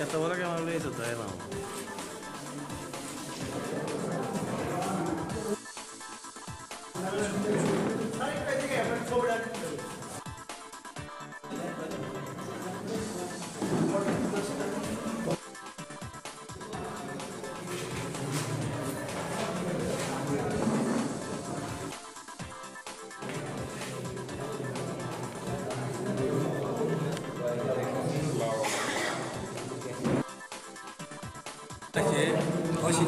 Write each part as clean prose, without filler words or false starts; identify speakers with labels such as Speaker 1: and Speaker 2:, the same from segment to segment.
Speaker 1: এত বড় ক্যামেরা নিয়ে তো তাই না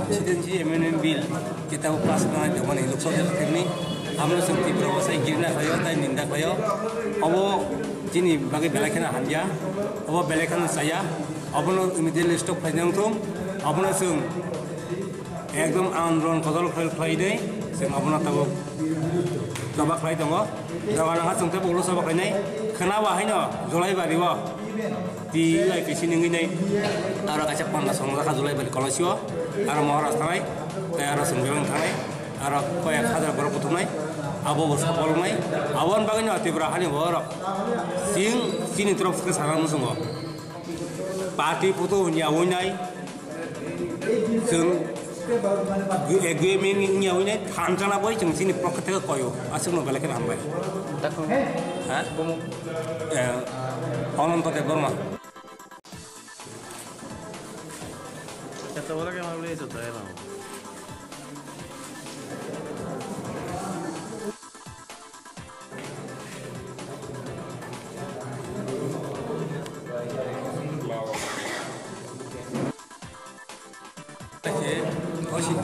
Speaker 2: Presidensi MNM Bill kita pas dengan dewan Loksabha ini, amno sengti berwasa girna kayo, tay ninda kayo, abo jini bagi belakan hanja, abo belakan saya, abo no immediately stop panjang tum, abo no seng, ekdom andron kodol Friday, seng abo no tahu, coba Friday tunggu, dawan angkat sengti bulu sabak ini, kenapa hanya Julai bariwa, di live sini ini, arah kaca panas orang tak Julai bari kalau siwa. Arah Maharashtra tanai, arah Sumberang tanai, arah koyak hadar baru putunai, abo bersapol mai, awan bagainya hati berahani barak, sini terus ke sana musuh. Parti putu nyawunai, gue main nyawunai, hancana boy cuma sini proketek koyo, asal mau balik ke hambai.
Speaker 3: Takut?
Speaker 2: Hah? Orang tuh tebar mah.
Speaker 1: এত বড় ক্যামেরা নিয়ে তো তাই না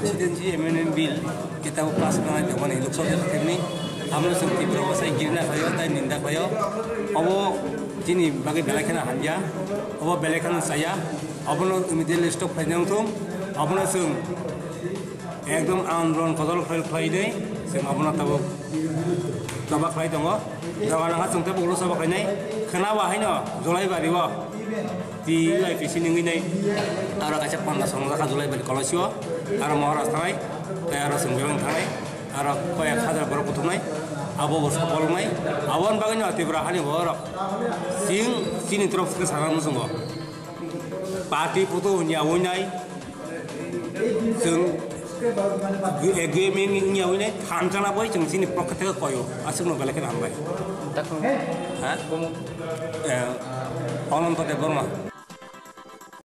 Speaker 2: Presidensi MNM Bill kita pas dengan dewan Loksabha ini, amno sengti berwasa girna kayo, tay ninda kayo, abo jini bagi belakan hanja, abo belakan saya, abo no immediately stop panjang tum, abo no seng, ekdom andron kodol Friday, seng abo no tahu, coba Friday tunggu, dawan angkat sengti bulu sabak ini, kenapa hanya Julai bariwa, di live sini ini, arah kaca panas orang tak Julai bari kalau siwa, arah Maharashtra tanai, arah Sumberang tanai, arah koyak hadar baru putunai, abo bersapol mai, awan bagainya hati berahani barak, sini terus ke sana musuh. Parti putu nyawunai, gue main nyawunai, hancana boy cuma sini proketek koyo, asal mau balik ke hambai.
Speaker 3: Takut?
Speaker 2: Hah? Orang tuh tebar mah.